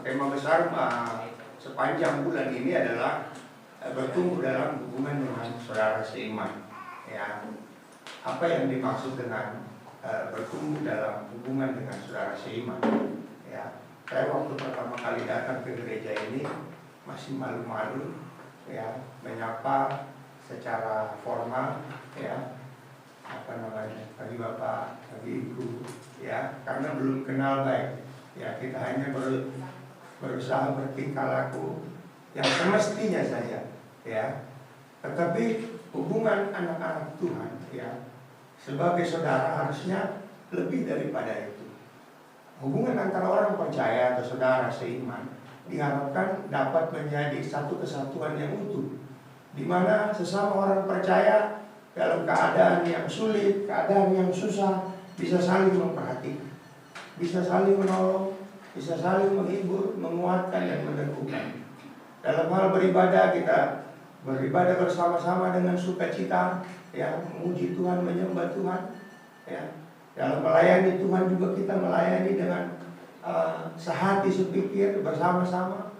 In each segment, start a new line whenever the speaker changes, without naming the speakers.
tema besar sepanjang bulan ini adalah bertumbuh dalam hubungan dengan saudara seiman. Ya, apa yang dimaksud dengan bertumbuh dalam hubungan dengan saudara seiman? Ya, saya waktu pertama kali datang ke gereja ini masih malu-malu, ya, menyapa secara formal, ya, bagi bapak, bagi ibu, ya, karena belum kenal baik. Ya, kita hanya berusaha bertingkah laku yang semestinya saja, ya. Tetapi hubungan anak-anak Tuhan, ya, sebagai saudara harusnya lebih daripada itu. Hubungan antara orang percaya atau saudara seiman diharapkan dapat menjadi satu kesatuan yang utuh, di mana sesama orang percaya dalam keadaan yang sulit, keadaan yang susah, bisa saling memperhatikan, bisa saling menolong, bisa saling menghibur, menguatkan dan meneguhkan. Dalam hal beribadah, kita beribadah bersama-sama dengan sukacita, ya, memuji Tuhan, menyembah Tuhan, ya. Dalam melayani Tuhan juga kita melayani dengan sehati sepikir bersama-sama.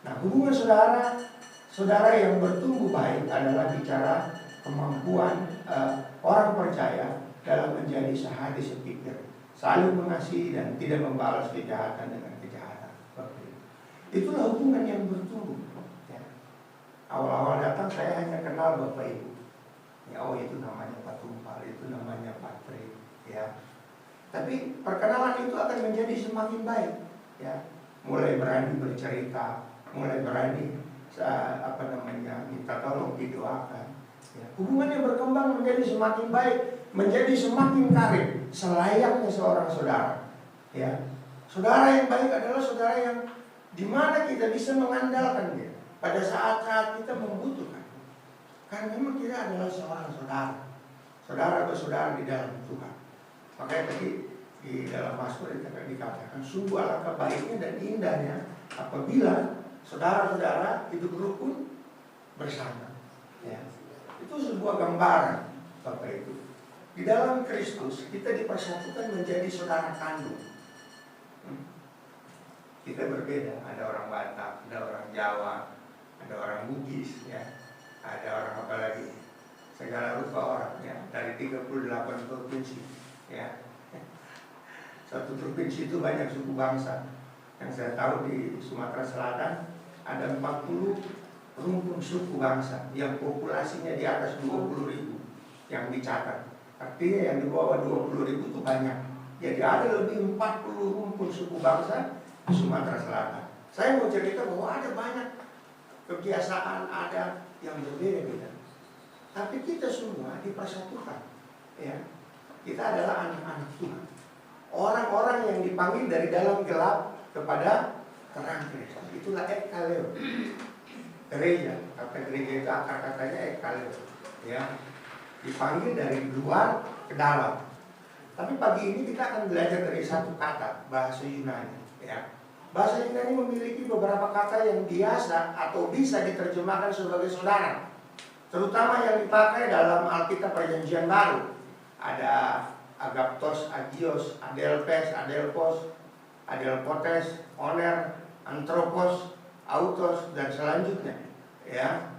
Nah, hubungan saudara yang bertumbuh baik adalah bicara kemampuan orang percaya dalam menjadi sehati sepikir, saling mengasihi dan tidak membalas kejahatan dengan kejahatan. Itulah hubungan yang bertumbuh. Ya. Awal-awal datang saya hanya kenal bapak ibu. Ya, oh itu namanya Pak Tumpal, itu namanya Pak Tri. Ya. Tapi perkenalan itu akan menjadi semakin baik. Ya. Mulai berani bercerita, mulai berani minta tolong didoakan. Ya. Hubungannya berkembang menjadi semakin baik, menjadi semakin karib, selayaknya seorang saudara. Ya. Saudara yang baik adalah saudara yang dimana kita bisa mengandalkan dia pada saat-saat kita membutuhkan. Karena memang kita adalah seorang saudara, saudara bersaudara di dalam Tuhan. Makanya tadi di dalam Mazmur dikatakan sungguh alangkah baiknya dan indahnya apabila saudara-saudara hidup rukun bersama. Ya. Itu sebuah gambaran Bapak Ibu. Di dalam Kristus kita dipersatukan menjadi saudara kandung. Kita berbeda, ada orang Batak, ada orang Jawa, ada orang Bugis, ya, ada orang apa lagi, segala rupa orang, ya, dari 38 provinsi, ya. Satu provinsi itu banyak suku bangsa. Yang saya tahu di Sumatera Selatan ada 40 rumpun suku bangsa yang populasinya di atas 20.000 yang dicatat. Artinya yang di bawah 20.000 itu banyak. Jadi ada lebih 40 rumpun suku bangsa di Sumatera Selatan. Saya mau cerita bahwa ada banyak kebiasaan, ada yang berbeda-beda. Tapi kita semua dipersatukan. Ya. Kita adalah anak-anak Tuhan. Orang-orang yang dipanggil dari dalam gelap kepada terang Kristus. Itulah ekkaleo. Gereja, kata gereja itu akar katanya ekkaleo. Ya. Dipanggil dari luar ke dalam. Tapi pagi ini kita akan belajar dari satu kata bahasa Yunani. Ya. Bahasa Yunani memiliki beberapa kata yang biasa atau bisa diterjemahkan sebagai saudara. Terutama yang dipakai dalam Alkitab Perjanjian Baru. Ada agaptos, agios, adelpes, adelpos, adelpotes, oner, antropos, autos, dan selanjutnya. Ya.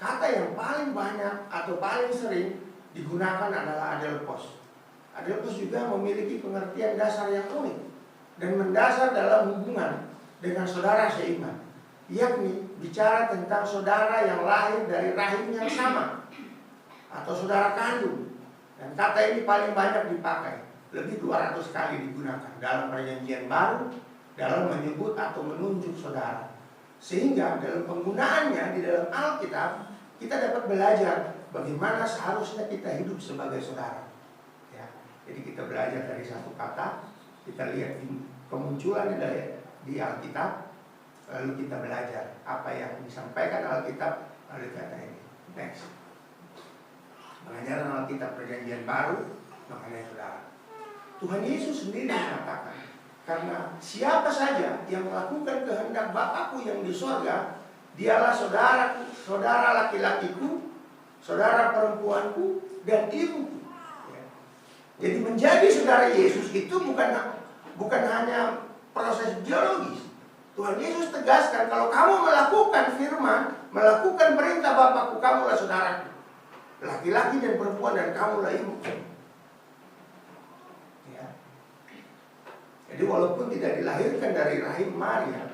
Kata yang paling banyak atau paling sering digunakan adalah adelpos. Adelpos juga memiliki pengertian dasar yang unik dan mendasar dalam hubungan dengan saudara seiman, yakni bicara tentang saudara yang lahir dari rahim yang sama atau saudara kandung. Dan kata ini paling banyak dipakai, lebih 200 kali digunakan dalam Perjanjian Baru dalam menyebut atau menunjuk saudara. Sehingga dalam penggunaannya di dalam Alkitab kita dapat belajar bagaimana seharusnya kita hidup sebagai saudara. Ya, jadi kita belajar dari satu kata, kita lihat kemunculannya di Alkitab, lalu kita belajar apa yang disampaikan Alkitab melalui kata ini. Next, pengajaran Alkitab Perjanjian Baru mengenai saudara. Tuhan Yesus sendiri mengatakan, karena siapa saja yang melakukan kehendak Bapakku yang di sorga, dialah saudaraku, saudara laki-lakiku, saudara perempuanku, dan ibuku. Ya. Jadi menjadi saudara Yesus itu bukan hanya proses biologis. Tuhan Yesus tegaskan, kalau kamu melakukan firman, melakukan perintah Bapakku, kamulah saudaraku. Laki-laki dan perempuan, dan kamulah ibu. Ya. Jadi walaupun tidak dilahirkan dari rahim Maria,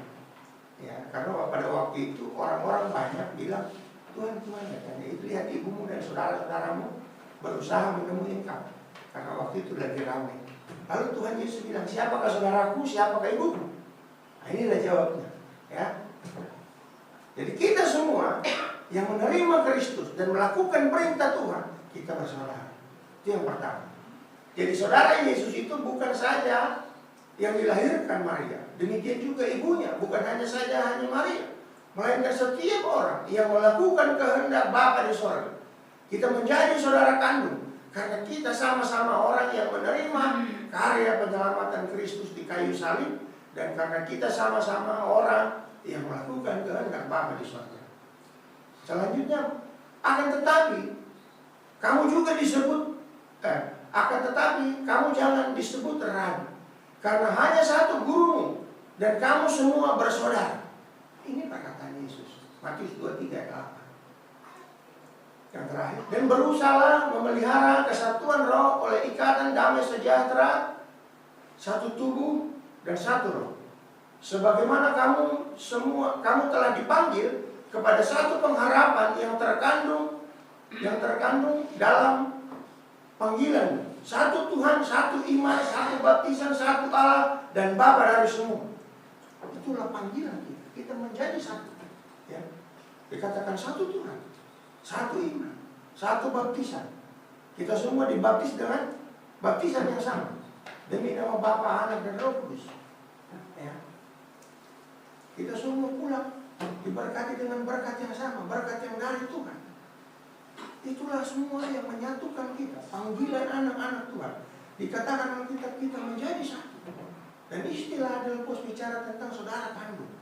ya, karena pada waktu itu orang-orang banyak bilang, Tuhan, katanya, itu lihat ibumu dan saudara-saudaramu berusaha menemui engkau. Karena waktu itu lagi ramai. Lalu Tuhan Yesus bilang, siapakah saudaraku, siapakah ibuku? Nah, inilah jawabnya. Ya. Jadi kita semua yang menerima Kristus dan melakukan perintah Tuhan, kita bersaudara. Itu yang pertama. Jadi saudara Yesus itu bukan saja yang dilahirkan Maria, demikian juga ibunya, bukan hanya Maria, melainkan setiap orang yang melakukan kehendak Bapa di sorga. Kita menjadi saudara kandung karena kita sama-sama orang yang menerima karya penyelamatan Kristus di kayu salib, dan karena kita sama-sama orang yang melakukan kehendak Bapa di sorga. Selanjutnya, akan tetapi kamu juga disebut kamu jangan disebut rabi, karena hanya satu gurumu dan kamu semua bersaudara. Ini perkataan Yesus, Matius 23 ayat 8. Yang terakhir, dan berusahalah memelihara kesatuan roh oleh ikatan damai sejahtera, satu tubuh dan satu roh. Sebagaimana kamu telah dipanggil kepada satu pengharapan yang terkandung dalam panggilan. Satu Tuhan, satu iman, satu baptisan, satu Allah dan Bapa dari semua. Itulah panggilan kita. Kita menjadi satu. Ya. Dikatakan satu Tuhan, satu iman, satu baptisan. Kita semua dibaptis dengan baptisan yang sama, demi nama Bapa, Anak dan Roh Kudus. Ya. Kita semua pulang diberkati dengan berkat yang sama, berkat yang dari Tuhan. Itulah semua yang menyatukan kita. Panggilan anak-anak Tuhan. Dikatakan dalam kitab kita menjadi satu. Dan istilah Delpos bicara tentang saudara kandung.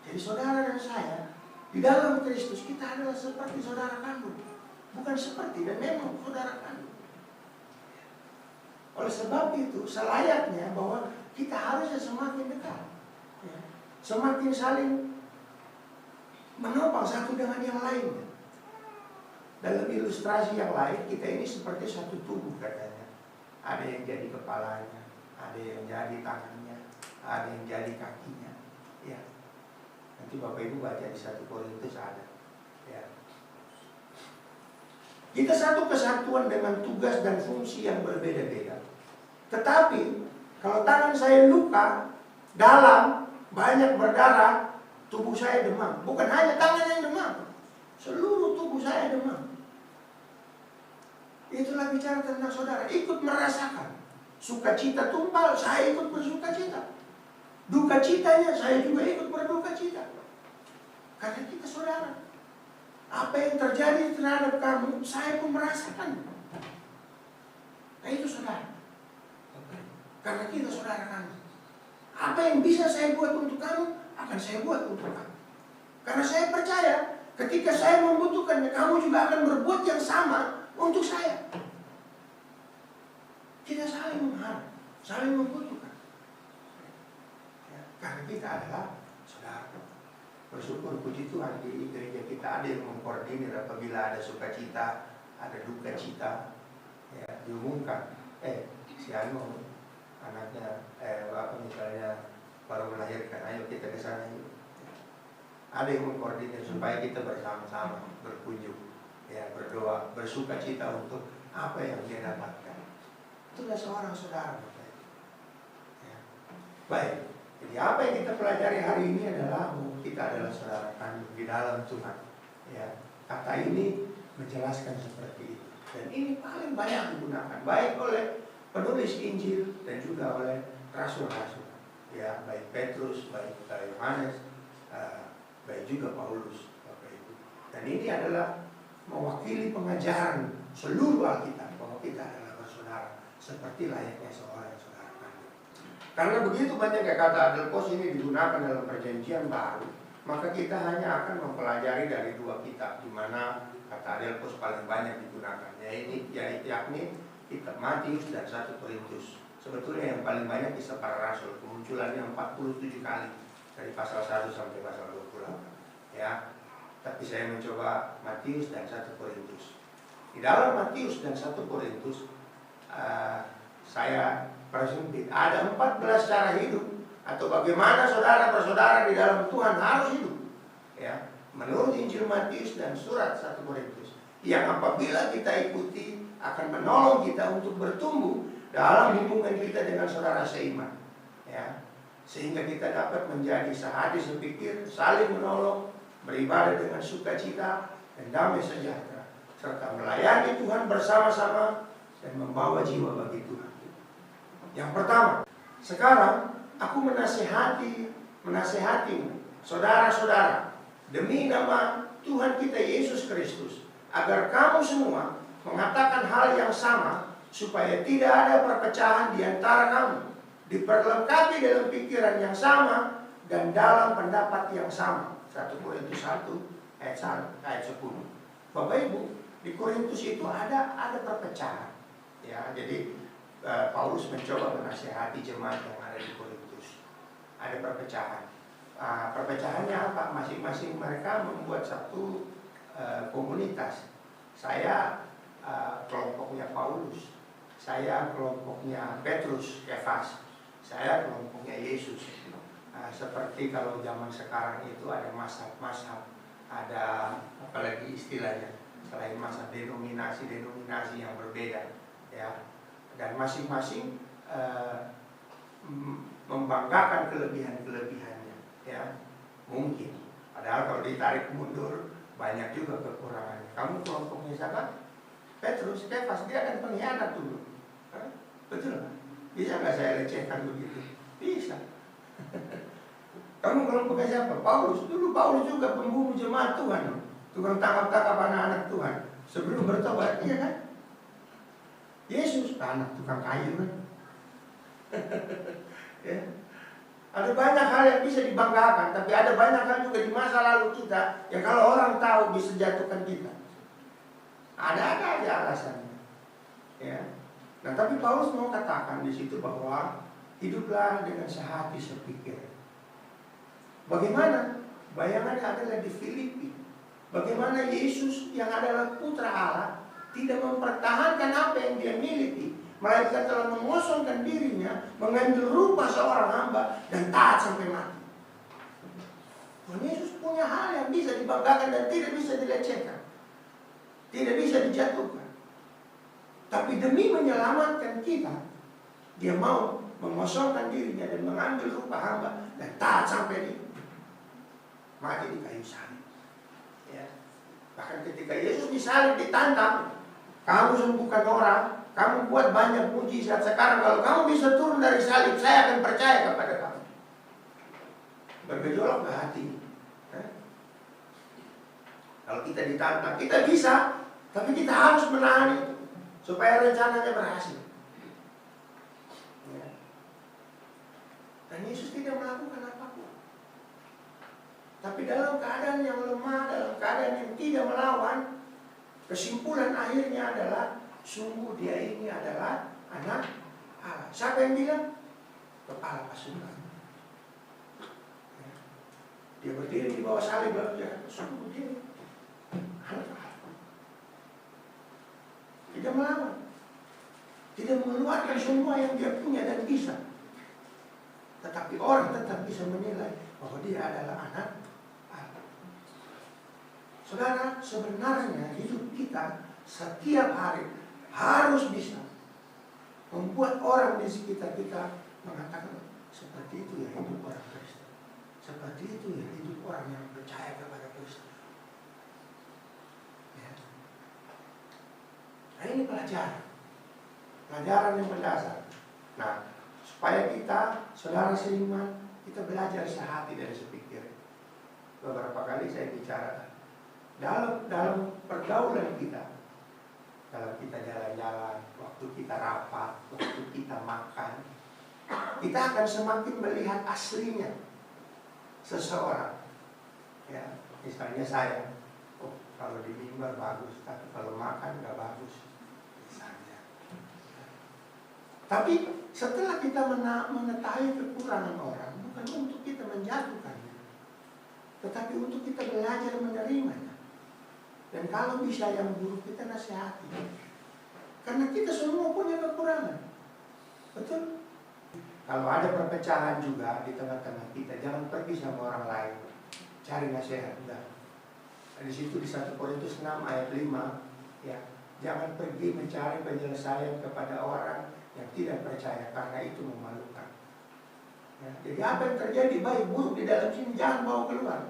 Jadi saudara dan saya di dalam Kristus, kita adalah seperti saudara kandung. Bukan seperti, dan memang saudara kandung. Oleh sebab itu, selayaknya bahwa kita harusnya semakin dekat. Ya. Semakin saling menopang satu dengan yang lainnya. Dalam ilustrasi yang lain, kita ini seperti satu tubuh katanya. Ada yang jadi kepalanya, ada yang jadi tangannya, ada yang jadi kakinya. Ya. Nanti Bapak Ibu baca di 1 Korintus ada. Ya. Kita satu kesatuan dengan tugas dan fungsi yang berbeda-beda. Tetapi kalau tangan saya luka, dalam, banyak berdarah, tubuh saya demam. Bukan hanya tangan yang demam, seluruh tubuh saya demam. Itulah bicara tentang saudara. Ikut merasakan sukacita tumpal, saya ikut bersukacita. Duka citanya, saya juga ikut berduka cita. Karena kita saudara. Apa yang terjadi terhadap kamu, saya pun merasakan. Nah itu saudara. Karena kita saudara kami. Apa yang bisa saya buat untuk kamu, akan saya buat untuk kamu. Karena saya percaya, ketika saya membutuhkannya, kamu juga akan berbuat yang sama untuk saya. Kita saling mengharap, saling membutuhkan. Ya, karena kita adalah saudara. Bersyukur puji Tuhan di gereja kita ada yang mengkoordinir apabila ada sukacita, ada duka cita, ya, diumumkan. Si Anu anaknya, misalnya baru melahirkan, ayo kita ke sana yuk. Ada yang mengkoordinir supaya kita bersama-sama berkunjung, ya, berdoa, bersuka cita untuk apa yang dia dapatkan. Itulah seorang saudara. Ya. Baik, jadi apa yang kita pelajari hari ini adalah kita adalah saudara kandung di dalam Tuhan. Ya, kata ini menjelaskan seperti itu. Dan ini paling banyak digunakan, baik oleh penulis Injil dan juga oleh rasul-rasul. Ya, baik Petrus, baik Yohanes, baik juga Paulus, Bapak Ibu. Dan ini adalah mewakili pengajaran seluruh Alkitab bahwa kita adalah bersaudara seperti layaknya seorang saudara kandung. Karena begitu banyak kata Delpos ini digunakan dalam Perjanjian Baru, maka kita hanya akan mempelajari dari 2 kitab di mana kata Delpos paling banyak digunakan, yakni kitab Matius dan 1 Korintus. Sebetulnya yang paling banyak kisah para rasul, kemunculannya 47 kali dari pasal 1 sampai pasal 28. Ya, tapi saya mencoba Matius dan 1 Korintus. Di dalam Matius dan 1 Korintus saya persempit. Ada 14 cara hidup atau bagaimana saudara-saudara di dalam Tuhan harus hidup. Ya, menurut Injil Matius dan surat 1 Korintus, yang apabila kita ikuti akan menolong kita untuk bertumbuh dalam hubungan kita dengan saudara seiman. Ya, sehingga kita dapat menjadi sehati sepikir, saling menolong, beribadah dengan sukacita dan damai sejahtera, serta melayani Tuhan bersama-sama dan membawa jiwa bagi Tuhan. Yang pertama, sekarang aku menasehatimu, saudara-saudara, demi nama Tuhan kita Yesus Kristus, agar kamu semua mengatakan hal yang sama, supaya tidak ada perpecahan di antara kamu, diperlengkapi dalam pikiran yang sama dan dalam pendapat yang sama. 1 Korintus 1 ayat 10. Bapak Ibu, di Korintus itu ada perpecahan. Ya, jadi Paulus mencoba menasihati jemaat yang ada di Korintus. Ada perpecahan. Perpecahannya apa? Masing-masing mereka membuat satu komunitas. Saya kelompoknya Paulus, saya kelompoknya Petrus, Kefas, saya kelompoknya Yesus. Seperti kalau zaman sekarang itu ada mazhab-mazhab, ada apalagi istilahnya, selain mazhab denominasi yang berbeda, ya. Dan masing-masing membanggakan kelebihan-kelebihannya, ya. Mungkin, padahal kalau ditarik mundur banyak juga kekurangannya. Kamu kelompoknya siapa? Petrus, Kefas, dia akan pengkhianat dulu. Betul kan? Bisa nggak saya lecehkan begitu? Bisa. Kamu kelompoknya siapa? Paulus. Dulu Paulus juga pembunuh jemaat Tuhan. Tukang tangkap-tangkap anak-anak Tuhan sebelum bertobat, iya kan? Yesus, anak tukang kayu kan? Ya. Ada banyak hal yang bisa dibanggakan, tapi ada banyak hal juga di masa lalu kita yang kalau orang tahu bisa jatuhkan kita. Ada aja alasannya. Ya. Nah, tapi Paulus mau katakan di situ bahwa hiduplah dengan sehati sepikir. Bagaimana? Bayangannya adalah di Filipi. Bagaimana Yesus yang adalah putra Allah tidak mempertahankan apa yang dia miliki, melainkan telah mengosongkan dirinya, mengambil rupa seorang hamba dan taat sampai mati. Tuhan Yesus punya hal yang bisa dibanggakan dan tidak bisa dilecehkan, tidak bisa dijatuhkan. Tapi demi menyelamatkan kita, dia mau mengosongkan dirinya dan mengambil rupa hamba dan taat sampai mati di kayu salib. Ya. Bahkan ketika Yesus disalib ditantang, kamu sembuhkan orang, kamu buat banyak mujizat. Sekarang kalau kamu bisa turun dari salib, saya akan percaya kepada kamu. Bergejolak ke hati. Kalau kita ditantang, kita bisa, tapi kita harus menahan itu supaya rencananya berhasil. Ya. Dan Yesus tidak melakukan apapun. Tapi dalam keadaan yang lemah, dalam keadaan yang tidak melawan, kesimpulan akhirnya adalah sungguh dia ini adalah anak Allah. Siapa yang bilang? Kepala pasukan. Dia berdiri di bawah salib lalu dia sungguh dia anak Allah. Tidak melawan, tidak mengeluarkan semua yang dia punya dan bisa. Tetapi orang tetap bisa menilai bahwa dia adalah anak Allah. Saudara, sebenarnya hidup kita setiap hari harus bisa membuat orang di sekitar kita mengatakan seperti itu ya hidup orang Kristen, seperti itu ya hidup orang yang percaya kepada Kristus. Ya. Nah, ini pelajaran yang mendasar. Nah, supaya kita, saudara seiman, kita belajar sehati dan sepikir. Beberapa kali saya bicara dalam pergaulan kita, dalam kita jalan-jalan, waktu kita rapat, waktu kita makan, kita akan semakin melihat aslinya seseorang. Ya, misalnya saya, kalau di mimbar bagus, tapi kalau makan nggak bagus, misalnya. Tapi setelah kita mengetahui kekurangan orang, bukan bukan untuk kita menjatuhkannya, tetapi untuk kita belajar menerimanya. Dan kalau bisa yang buruk kita nasihati, karena kita semua punya kekurangan. Betul? Kalau ada perpecahan juga di tengah-tengah kita, jangan pergi sama orang lain, cari nasihat. Udah. Di situ di 1 Korintus 6 ayat 5, ya, jangan pergi mencari penyelesaian kepada orang yang tidak percaya, karena itu memalukan. Ya, jadi apa yang terjadi baik buruk di dalam sini jangan bawa keluar.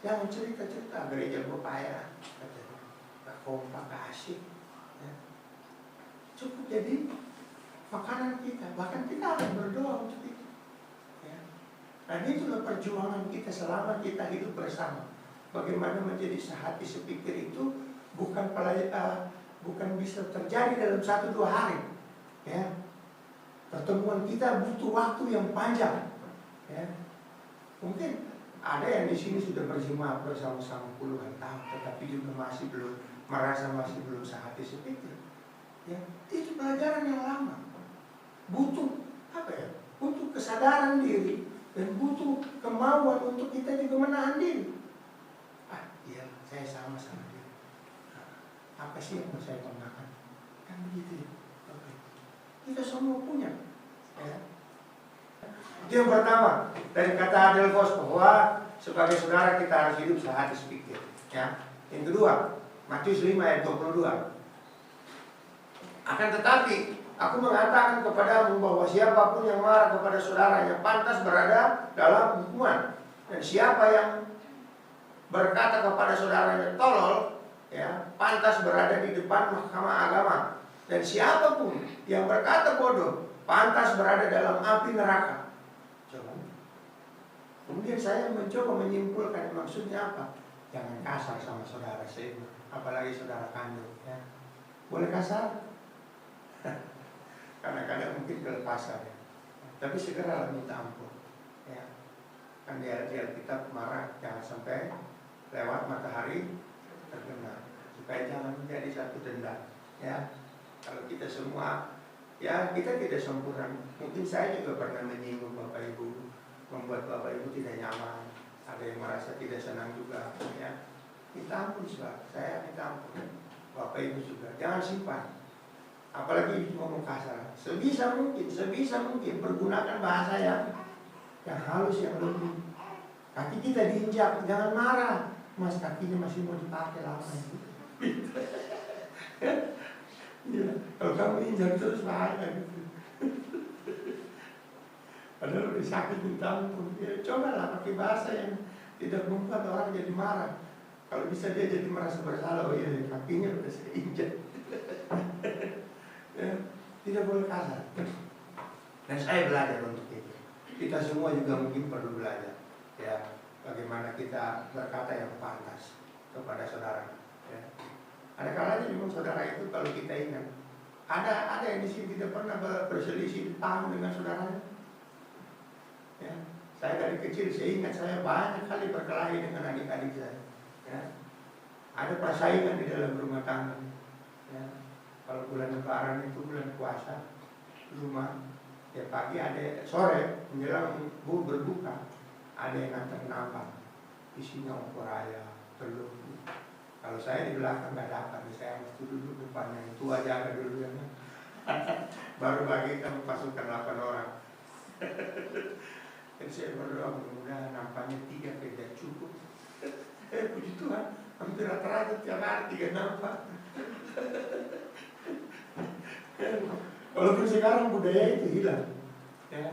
Jangan cerita-cerita gereja gue payah, gak kompak, gak asyik. Ya. Cukup jadi makanan kita, bahkan kita harus berdoa untuk itu. Ya. Dan itulah perjuangan kita selama kita hidup bersama. Bagaimana menjadi sehati sepikir itu bukan bisa terjadi dalam 1-2 hari. Ya. Pertemuan kita butuh waktu yang panjang. Ya. Mungkin ada yang di sini sudah berjemaat bersama-sama puluhan tahun, tetapi juga masih belum sehati sepikir. Ya. Itu pelajaran yang lama. Butuh butuh kesadaran diri dan butuh kemauan untuk kita juga menahan diri. Iya, saya sama dia. Apa sih yang mau saya banggakan? Kan begitu ya. Oke. Kita semua punya. Ya. Itu yang pertama, dari kata Adelphos bahwa sebagai saudara kita harus hidup sehati sepikir. Ya. Yang kedua, Matius 5 ayat 22. Akan tetapi aku mengatakan kepadamu bahwa siapapun yang marah kepada saudaranya pantas berada dalam hukuman. Dan siapa yang berkata kepada saudaranya tolol, ya, pantas berada di depan mahkamah agama. Dan siapapun yang berkata bodoh pantas berada dalam api neraka. Coba. Kemudian saya mencoba menyimpulkan maksudnya apa. Jangan kasar sama saudara seiman, apalagi saudara kandung. Ya. Boleh kasar? Kadang-kadang mungkin kelepasan. Ya. Tapi segera minta ampun. Ya. Kan di Alkitab marah jangan sampai lewat matahari terbenam, supaya jangan menjadi satu dendam. Ya, kalau kita semua, ya kita tidak sempurna. Mungkin saya juga pernah menyinggung Bapak Ibu, membuat Bapak Ibu tidak nyaman. Ada yang merasa tidak senang juga. Ya, minta ampun saya minta ampun. Bapak Ibu juga jangan simpan. Apalagi ngomong kasar. Sebisa mungkin pergunakan bahasa yang halus, yang lembut. Kaki kita diinjak, jangan marah. Mas, kakinya masih mau dipakai lama itu. Ya, kalau kamu injak terus bahaya gitu. Padahal udah sakit minta ampun. Ya, cobalah pakai bahasa yang tidak membuat orang jadi marah. Kalau bisa dia jadi merasa bersalah, oh iya kakinya udah saya injak. Ya, tidak boleh kasar. Dan saya belajar untuk itu. Kita semua juga mungkin perlu belajar. Ya. Bagaimana kita berkata yang pantas kepada saudara. Ya. Ada kalanya memang saudara itu kalau kita ingat, ada yang di sini tidak pernah berselisih paham dengan saudaranya. Ya. Saya dari kecil saya ingat saya banyak kali berkelahi dengan adik-adik saya. Ya. Ada persaingan di dalam rumah tangga. Ya. Kalau bulan Lebaran itu bulan puasa, rumah ya pagi ada sore menjelang berbuka. Ada yang ngantar nambah, isinya opor ayam, telur. Kalau saya di belakang nggak dapat, saya mesti duduk depan yang tua jaga dulu ya. Baru bagikan pasukan 8 orang. Jadi saya berdoa mudah-mudahan nampaknya 3 kerja cukup. Puji Tuhan, hampir rata-rata tiap hari 3 nampak. Walaupun sekarang budaya itu hilang. Ya.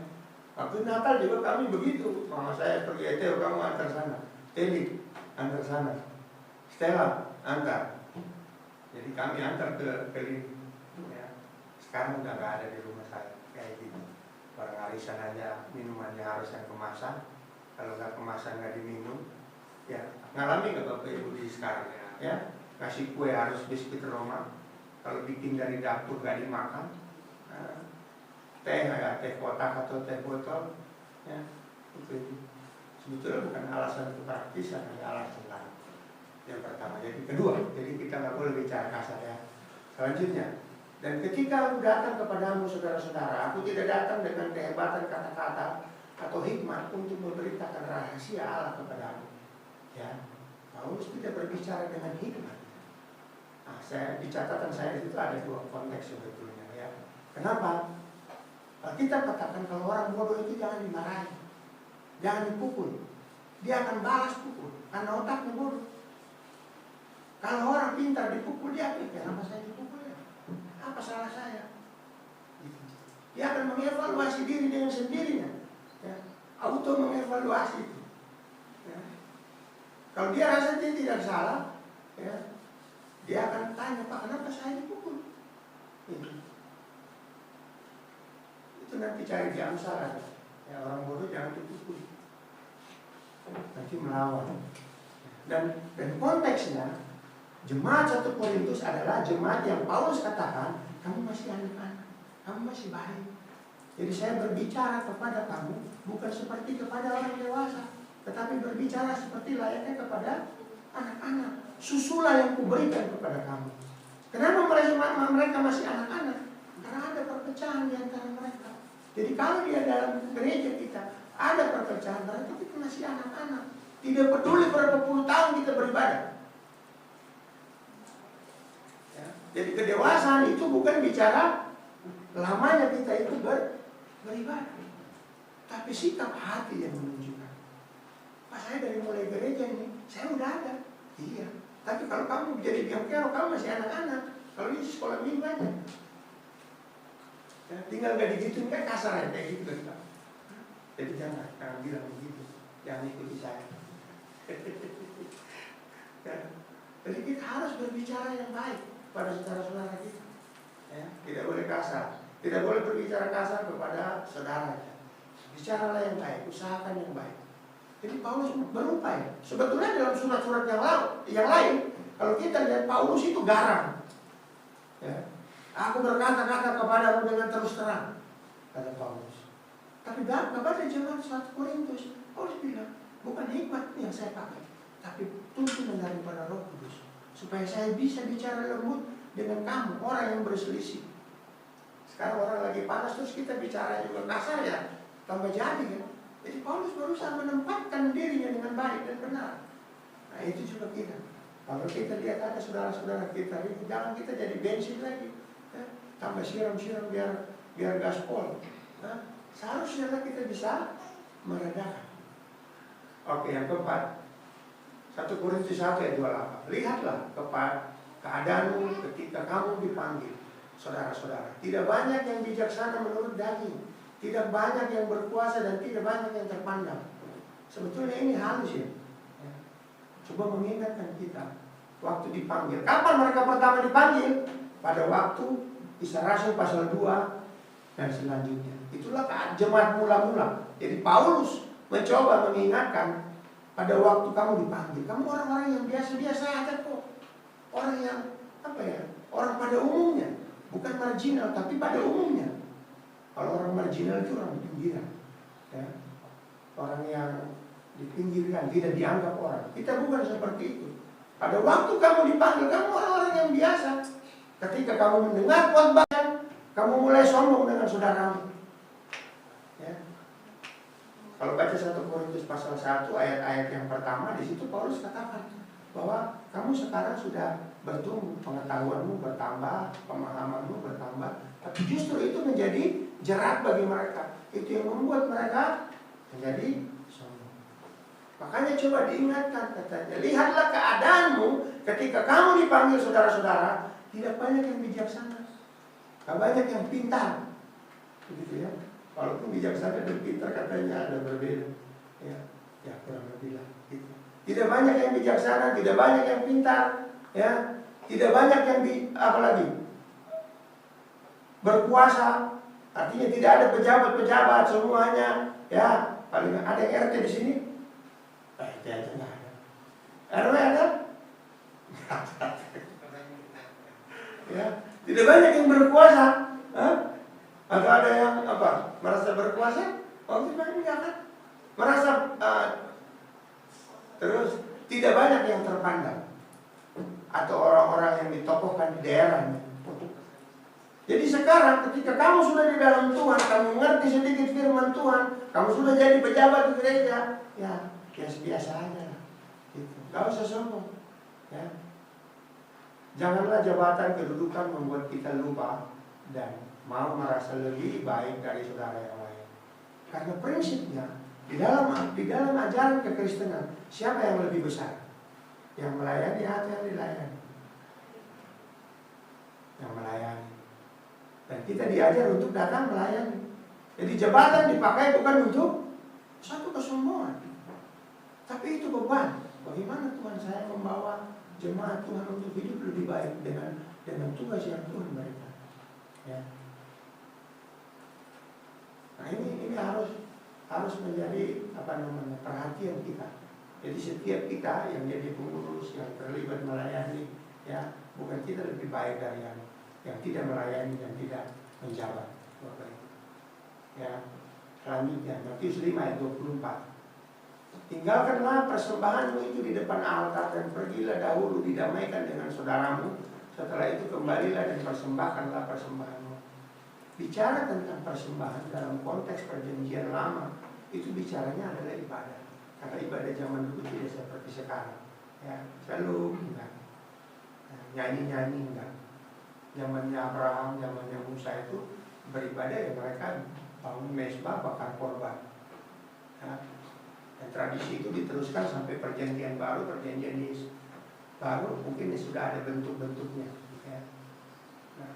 Waktu Natal juga kami begitu. Mama saya pergi, Teo kamu antar sana, Teli antar sana, Stella antar. Jadi kami antar ke Lini. Ya. Sekarang udah gak ada di rumah saya kayak gitu. Barang arisan aja minumannya harus yang kemasan. Kalau nggak kemasan nggak diminum. Ya, ngalami nggak Bapak Ibu di sekarang? Ya, ngasih kue harus biskuit Roma. Kalau bikin dari dapur nggak dimakan. Nah, teh kotak atau teh botol, ya, itu sebetulnya bukan alasan kepraktisan, ada alasan lain. Yang pertama, jadi kedua, jadi kita nggak boleh bicara kasar ya. Selanjutnya, dan ketika aku datang kepadamu saudara-saudara, aku tidak datang dengan kehebatan kata-kata atau hikmat untuk memberitakan rahasia Allah kepadamu. Ya, Paulus tidak berbicara dengan hikmat. Nah, di catatan saya itu ada dua konteks sebetulnya. Ya, kenapa? Kita katakan kalau orang bodoh itu jangan dimarahi, jangan dipukul. Dia akan balas pukul karena otaknya bodoh. Kalau orang pintar dipukul, dia akan, kenapa saya dipukul ya? Apa salah saya? Dia akan mengevaluasi diri dengan sendirinya. Ya, auto mengevaluasi itu. Ya. Kalau dia rasa dia tidak salah, ya, dia akan tanya, Pak, kenapa saya dipukul? Itu nanti cari di Amsal. Ya, orang bodoh jangan dipukul, nanti melawan. Dan konteksnya jemaat 1 Korintus adalah jemaat yang Paulus katakan, kamu masih anak-anak, kamu masih bayi. Jadi saya berbicara kepada kamu bukan seperti kepada orang dewasa, tetapi berbicara seperti layaknya kepada anak-anak. Susulah yang kuberikan kepada kamu. Kenapa mereka masih anak-anak? Karena ada perpecahan di antara mereka. Jadi kalau dia dalam gereja kita ada perpecahan, berarti kita masih anak-anak. Tidak peduli berapa puluh tahun kita beribadah. Ya. Jadi kedewasaan itu bukan bicara lamanya kita itu beribadah, tapi sikap hati yang menunjukkan. Pak, saya dari mulai gereja ini, saya udah ada. Iya. Tapi kalau kamu jadi biangkero, kamu masih anak-anak. Kalau ini sekolah minggu aja. Ya, tinggal gak digituin, kan kasar ya, kayak gitu. Jadi jangan bilang begitu. Jangan ikuti saya. Ya. Jadi kita harus berbicara yang baik pada saudara-saudara kita. Ya, tidak boleh kasar. Tidak boleh berbicara kasar kepada saudara. Bicaralah yang baik, usahakan yang baik. Jadi Paulus berupaya. Sebetulnya dalam surat-surat yang lain, kalau kita lihat Paulus itu garang. Ya. Aku berkata-kata kepadamu dengan terus terang, kata Paulus. Tapi kepada jemaat 1 Korintus, Paulus bilang, bukan hikmat yang saya pakai, tapi tuntunan daripada Roh Kudus, supaya saya bisa bicara lembut dengan kamu, orang yang berselisih. Sekarang orang lagi panas, terus kita bicara juga kasar, ya tambah jadi kan. Jadi Paulus berusaha menempatkan dirinya dengan baik dan benar. Nah itu juga kita. Kalau kita lihat ada saudara-saudara kita ini, jangan kita jadi bensin lagi. Tambah siram-siram biar gaspol. Seharusnya kita bisa meredakan. Oke, yang keempat, 1 Korintus 1 ayat 28. Lihatlah keadaanmu ketika kamu dipanggil, saudara-saudara. Tidak banyak yang bijaksana menurut daging, tidak banyak yang berkuasa, dan tidak banyak yang terpandang. Sebetulnya ini halus ya. Coba mengingatkan kita waktu dipanggil. Kapan mereka pertama dipanggil? Pada waktu Kisah Rasul pasal 2 dan selanjutnya. Itulah jemaat mula-mula. Jadi Paulus mencoba mengingatkan, pada waktu kamu dipanggil, kamu orang-orang yang biasa-biasa aja kok. Orang yang orang pada umumnya, bukan marginal tapi pada umumnya. Kalau orang marginal itu orang di pinggiran, ya. Orang yang dipinggirkan, tidak dianggap orang. Kita bukan seperti itu. Pada waktu kamu dipanggil, kamu orang-orang yang biasa. Ketika kamu mendengar khotbah, kamu mulai sombong dengan saudaramu. Ya. Kalau baca 1 Korintus pasal 1 ayat-ayat yang pertama, di situ Paulus katakan bahwa kamu sekarang sudah bertumbuh, pengetahuanmu bertambah, pemahamanmu bertambah, tapi justru itu menjadi jerat bagi mereka. Itu yang membuat mereka menjadi sombong. Makanya coba diingatkan, katanya, lihatlah keadaanmu ketika kamu dipanggil saudara-saudara. Tidak banyak yang bijaksana, tidak banyak yang pintar, begitu ya. Walaupun bijaksana dan pintar katanya ada berbeda, ya kurang lebih lah. Gitu. Tidak banyak yang bijaksana, tidak banyak yang pintar, ya, tidak banyak yang berkuasa. Artinya tidak ada pejabat-pejabat semuanya, ya. Paling ada yang RT di sini, RT aja nggak ada. RW ada? Ya, tidak banyak yang berkuasa, atau ada yang merasa berkuasa, tidak kan? Merasa terus tidak banyak yang terpandang, atau orang-orang yang ditokohkan di daerahnya. Jadi sekarang ketika kamu sudah di dalam Tuhan, kamu ngerti sedikit firman Tuhan, kamu sudah jadi pejabat di gereja, ya biasa-biasa aja lah. Gitu. Gak usah sombong. Ya. Janganlah jabatan kedudukan membuat kita lupa dan mau merasa lebih baik dari saudara yang lain. Karena prinsipnya di dalam ajaran kekristenan, siapa yang lebih besar? Yang melayani atau yang dilayani? Yang melayani. Dan kita diajar untuk datang melayani. Jadi jabatan dipakai bukan untuk satu kesombongan, tapi itu beban. Bagaimana Tuhan saya membawa jemaat Tuhan untuk hidup lebih baik dengan tugas yang Tuhan berikan. Ya. Nah ini harus menjadi perhatian kita. Jadi setiap kita yang jadi pengurus, yang terlibat melayani, ya bukan kita lebih baik dari yang tidak melayani dan tidak menjabat. Ya, selanjutnya Matius 5 ayat 24. Tinggalkanlah persembahanmu itu di depan altar dan pergilah dahulu didamaikan dengan saudaramu. Setelah itu kembalilah dan persembahkanlah persembahanmu. Bicara tentang persembahan dalam konteks perjanjian lama, itu bicaranya adalah ibadah. Karena ibadah zaman dulu tidak seperti sekarang. Ya, selalu enggak. Nyanyi-nyanyi enggak. Zamannya Abraham, zamannya Musa itu beribadah ya mereka bangun mezbah, bakar korban. Ya. Dan tradisi itu diteruskan sampai perjanjian baru, perjanjian Yesus baru mungkin sudah ada bentuk-bentuknya. Ya. Nah,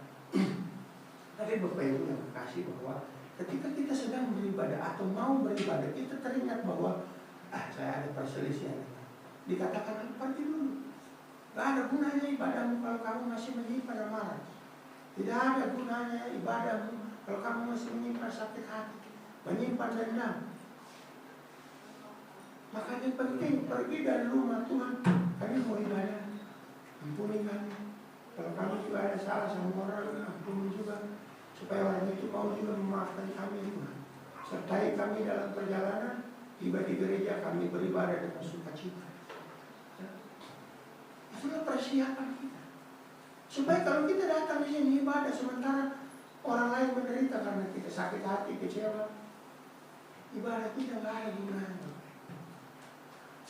tapi Bapak Ibu yang kasih bahwa ketika kita sedang beribadah atau mau beribadah, kita teringat bahwa saya ada perselisihan. Dikatakan pergi dulu. Gak ada gunanya ibadahmu kalau kamu masih menyimpan amarah. Tidak ada gunanya ibadahmu kalau kamu masih menyimpan sakit hati, menyimpan dendam. Makanya penting pergi dari rumah Tuhan. Kami mau ibadah, ampuni kami. Kalau kami juga ada salah sama orang, ampuni juga. Supaya orang itu mau juga memaafkan kami juga. Sertai kami dalam perjalanan. Tiba di gereja kami beribadah dengan sukacita. Itulah persiapan kita. Supaya kalau kita datang di sini ibadah sementara orang lain menderita karena kita sakit hati, kecewa, ibadah kita nggak ada gunanya.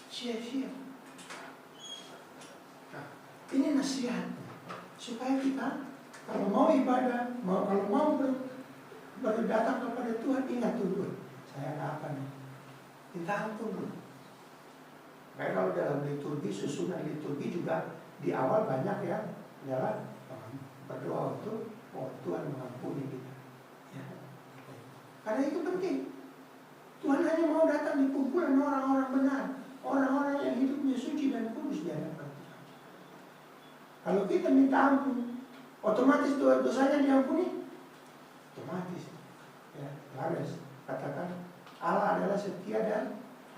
Sia-sia. Nah, ini nasihat supaya kita kalau mau ibadah, kalau mau berdatang kepada Tuhan, ingat dulu saya ada apa nih. Minta ampun dulu. Kayak kalau dalam liturgi, susunan liturgi juga di awal banyak ya adalah berdoa untuk Tuhan mengampuni kita. Ya. Karena itu penting. Tuhan hanya mau datang di kumpulan orang-orang benar, orang-orang yang hidupnya suci dan kudus di hadapan Tuhan. Kalau kita minta ampun, otomatis dosanya diampuni. Otomatis. Ya, Yohanes katakan Allah adalah setia dan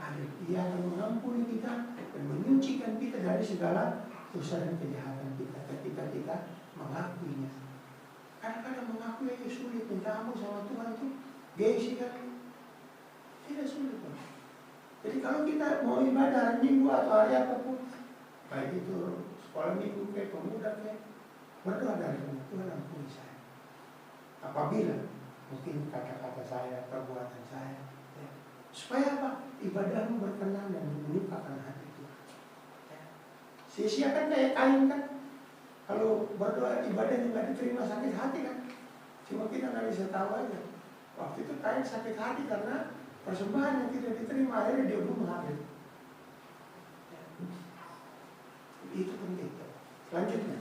adil. Ia akan mengampuni kita dan menyucikan kita dari segala dosa dan kejahatan kita ketika kita mengakuinya. Kadang-kadang mengakui itu sulit. Minta ampun sama Tuhan itu gengsi kan? Tidak sulit. Jadi kalau kita mau ibadah hari Minggu atau hari apapun, baik itu sekolah minggu kayak pemuda kayak, berdoa dari Tuhan ampuni saya. Apabila mungkin kata-kata saya, perbuatan saya, supaya apa? Ibadahmu berkenan dan menyukakan hati Tuhan. Sia-sia kan kayak Kain kan? Kalau berdoa ibadahnya nggak diterima sakit hati kan? Cuma kita nggak bisa tahu aja. Waktu itu Kain sakit hati karena persembahan yang tidak diterima, akhirnya dia bunuh Habel. Itu penting. Selanjutnya,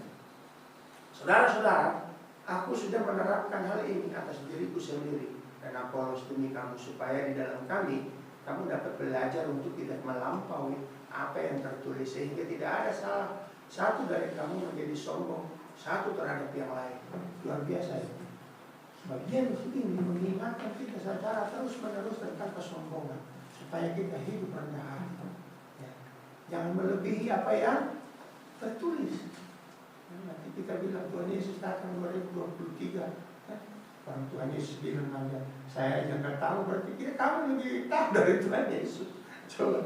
saudara-saudara, aku sudah menerapkan hal ini atas diriku sendiri dan Apolos demi kamu, supaya di dalam kami kamu dapat belajar untuk tidak melampaui apa yang tertulis, sehingga tidak ada salah satu dari kamu menjadi sombong satu terhadap yang lain. Luar biasa itu. Bagian ini mengingatkan kita secara terus-menerus tentang kesombongan, supaya kita hidup rendah hati. Ya. Jangan melebihi apa yang tertulis. Nanti kita bilang Tuhan Yesus datang 2023. Orang Tuhan Yesus bilang aja, saya aja nggak tahu, berarti kita kamu lebih tahu dari Tuhan Yesus. Coba,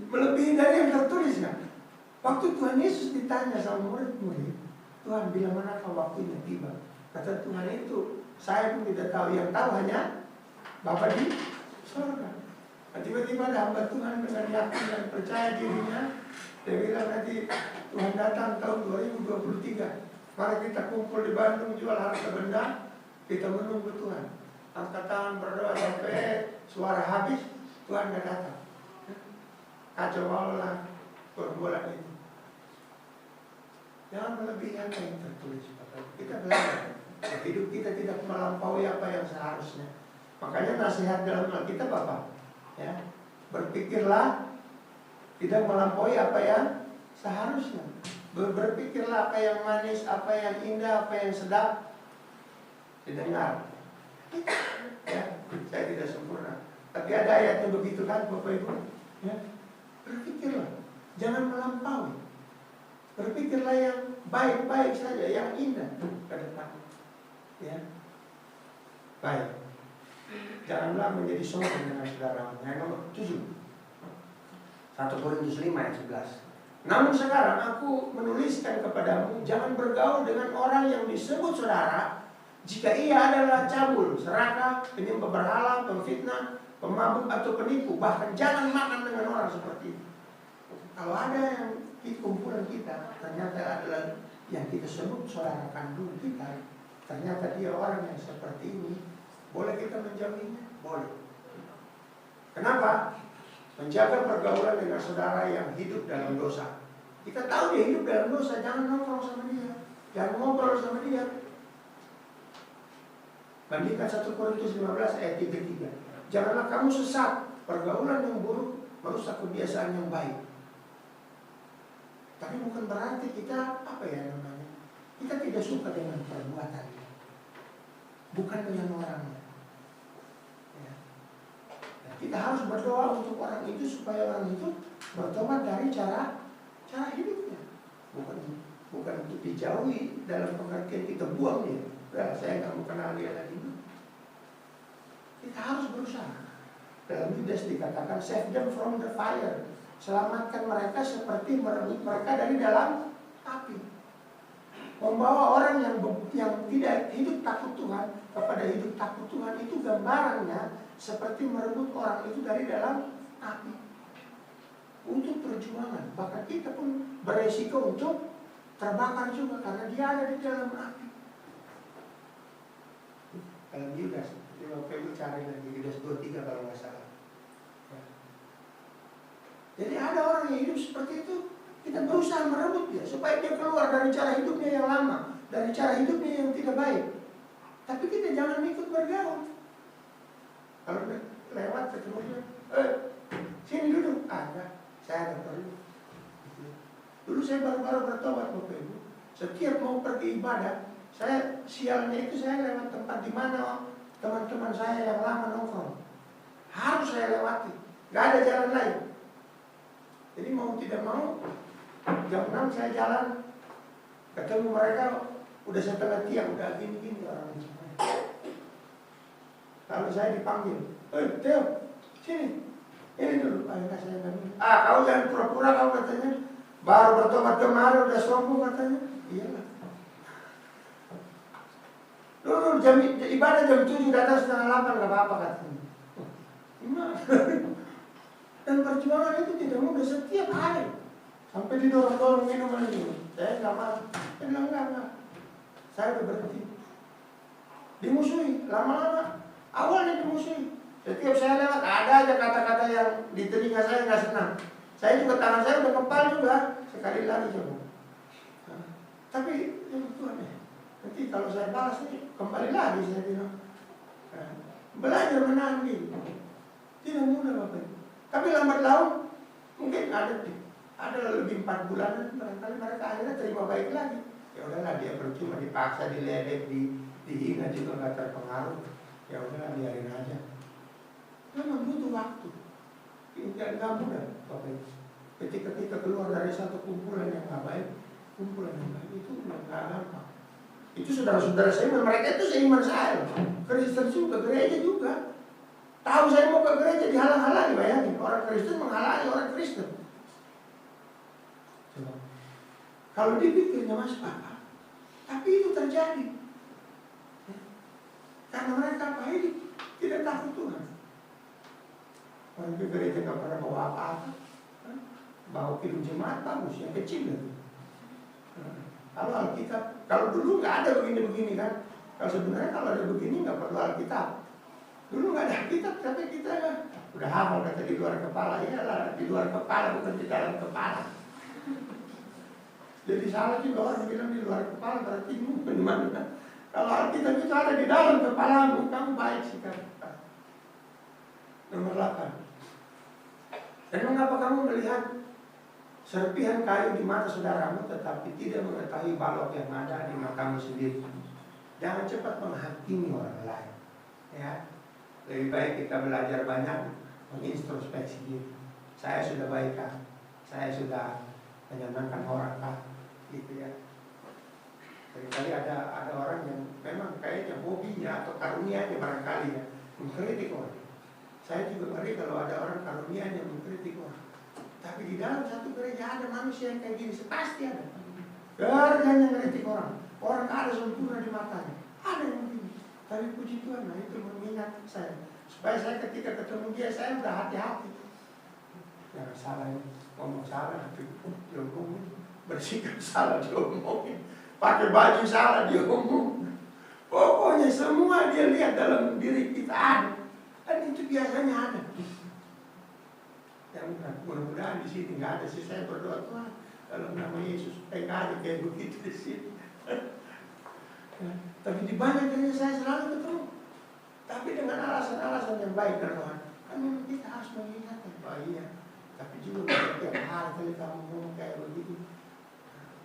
melebihi dari yang tertulis kan? Waktu Tuhan Yesus ditanya sama murid-murid, Tuhan, bila manakah waktunya tiba? Kata Tuhan itu, saya pun tidak tahu, yang tahu hanya Bapa di surga. Nah, tiba-tiba ada hamba Tuhan dengan yakin dan percaya dirinya, dia bilang nanti Tuhan datang tahun 2023. Mari kita kumpul di Bandung, jual harta benda, kita menunggu Tuhan. Angkat tangan berdoa sampai suara habis, Tuhan gak datang. Kacau balau perbulan itu. Jangan melebihi apa yang tertulis. Kita belajar. Hidup kita tidak melampaui apa yang seharusnya. Makanya nasihat dalam Alkitab apa? Ya, berpikirlah tidak melampaui apa yang seharusnya. Berpikirlah apa yang manis, apa yang indah, apa yang sedap didengar. Ya, saya tidak sempurna. Tapi ada ayat yang begitu kan, Bapak Ibu. Ya, berpikirlah, jangan melampaui. Berpikirlah yang baik-baik saja, yang indah ke depan. Ya, baik. Janganlah menjadi sombong dengan saudara. Yang nomor 7, 1 Korintus 5 ayat 11. Namun sekarang aku menuliskan kepadamu, jangan bergaul dengan orang yang disebut saudara, jika ia adalah cabul, serakah, penyembah berhala, pemfitnah, pemabuk atau penipu. Bahkan jangan makan dengan orang seperti itu. Kalau ada yang di kumpulan kita ternyata adalah yang kita sebut saudara kandung kita, ternyata dia orang yang seperti ini, boleh kita menjauhinya? Boleh. Kenapa? Menjaga pergaulan dengan saudara yang hidup dalam dosa. Kita tahu dia hidup dalam dosa, jangan nongkrong sama dia, jangan ngobrol sama dia. Bandingkan 1 Korintus 15 ayat 33. Janganlah kamu sesat, pergaulan yang buruk merusak kebiasaan yang baik. Tapi bukan berarti kita, apa ya namanya, kita tidak suka dengan perbuatannya, bukan dengan orangnya. Ya. Kita harus berdoa untuk orang itu supaya orang itu bertobat dari cara hidupnya, bukan untuk dijauhi dalam pengertian kita buang dia. Nah, saya nggak mau kenal dia lagi. Kita harus berusaha. Dalam Yudas dikatakan save them from the fire. Selamatkan mereka seperti merebut mereka dari dalam api. Membawa orang yang tidak hidup takut Tuhan kepada hidup takut Tuhan itu gambarannya seperti merebut orang itu dari dalam api. Untuk perjuangan, bahkan kita pun beresiko untuk terbakar juga karena dia ada di dalam api. Dalam Yudas, Bapak cari lagi Yudas 23 kalau nggak salah. Jadi ada orang yang hidup seperti itu, kita berusaha merebut dia supaya dia keluar dari cara hidupnya yang lama, dari cara hidupnya yang tidak baik. Tapi kita jangan ikut bergaul. Kalau lewat ketemu dia, sini duduk, ada, saya ada perlu. Dulu saya baru-baru bertobat Bapak Ibu. Setiap mau pergi ibadah, saya sialnya itu saya lewat tempat di mana teman-teman saya yang lama nongkrong. Harus saya lewati, nggak ada jalan lain. Jadi mau tidak mau, jam 6 saya jalan, ketemu mereka, udah setengah tiang, udah gini-gini orang ini. Lalu saya dipanggil, Theo, sini, ini dulu. Akhirnya saya bilang, kau jangan pura-pura kau katanya, baru bertobat kemarin udah sombong katanya. Iyalah. Dulu ibadah jam 7 datang setengah 8 gak apa-apa katanya. Gimana? Dan perjuangan itu tidak mudah setiap hari. Sampai didorong-dorong minum lagi. Saya nggak mau. Saya bilang enggak. Saya udah berhenti. Dimusuhi. Lama-lama. Awalnya dimusuhi. Setiap saya lewat ada aja kata-kata yang di telinga saya nggak senang. Saya juga tangan saya udah kepal juga. Sekali lagi coba. Tapi ya Tuhan ya. Nanti kalau saya balas nih kembali lagi saya bilang. Belajar menahan diri. Tidak mudah Bapak. Tapi lambat laun mungkin ada lebih 4 bulan barangkali mereka akhirnya terima baik lagi. Ya udahlah dia percuma dipaksa, diledek, dihina juga nggak terpengaruh. Ya udahlah biarin aja. Memang butuh waktu. Nggak mudah Bapak Ibu. Ketika kita keluar dari satu kumpulan yang nggak baik, kumpulan yang baik itu nggak gampang. Itu saudara-saudara saya, mereka itu seiman saya. Kristen juga, gereja juga. Tahu saya mau ke gereja dihalang-halangi, bayangin. Orang Kristen menghalangi orang Kristen. Coba. Kalau dipikirnya Mas Papa, Tapi itu terjadi. Karena mereka apa? Hidup tidak takut Tuhan. Orang ke gereja nggak pernah bawa apa-apa. Bawa film jemaat bagus, yang kecil itu. Kalau Alkitab, kalau dulu nggak ada begini-begini kan. Kalau sebenarnya kalau ada begini nggak perlu Alkitab. Dulu nggak ada Alkitab, tapi kita udah hafal kata di luar kepala. Iyalah, di luar kepala bukan di dalam kepala. Jadi salah juga orang bilang di luar kepala, berarti di mana? Kalau Alkitab itu ada di dalam kepalamu, kamu baik sikap. Nomor 8. Dan mengapa kamu melihat serpihan kayu di mata saudaramu tetapi tidak mengetahui balok yang ada di matamu sendiri? Jangan cepat menghakimi orang lain. Ya, lebih baik kita belajar banyak mengintrospeksi diri. Saya sudah baikkah? Saya sudah menyenangkan orang kah? Gitu ya. Seringkali ada orang yang memang kayaknya hobinya atau karunianya barangkali ya mengkritik orang. Saya juga ngeri kalau ada orang karunianya mengkritik orang. Tapi di dalam satu gereja ada manusia yang kayak gini, pasti ada. Kerjanya ngeritik orang. Orang ada sempurna di matanya. Ada yang begini. Tapi puji Tuhan, nah itu mengingat saya. Supaya saya ketika ketemu dia, saya udah hati-hati. Jangan salah ya. Ngomong salah, diomongin. Bersikap salah, diomongin. Pakai baju salah, diomongin. Pokoknya semua dia lihat dalam diri kita ada. Dan itu biasanya ada. Yang mudah-mudahan di sini nggak ada sih. Saya berdoa Tuhan dalam nama Yesus nggak ada kayak begitu di sini. Tapi di banyak gereja saya selalu ketemu. Tapi dengan alasan-alasan yang baik dan Tuhan. Kan memang kita harus mengingatkan. Oh iya. Tapi juga tiap hari kali kamu ngomong kayak begitu.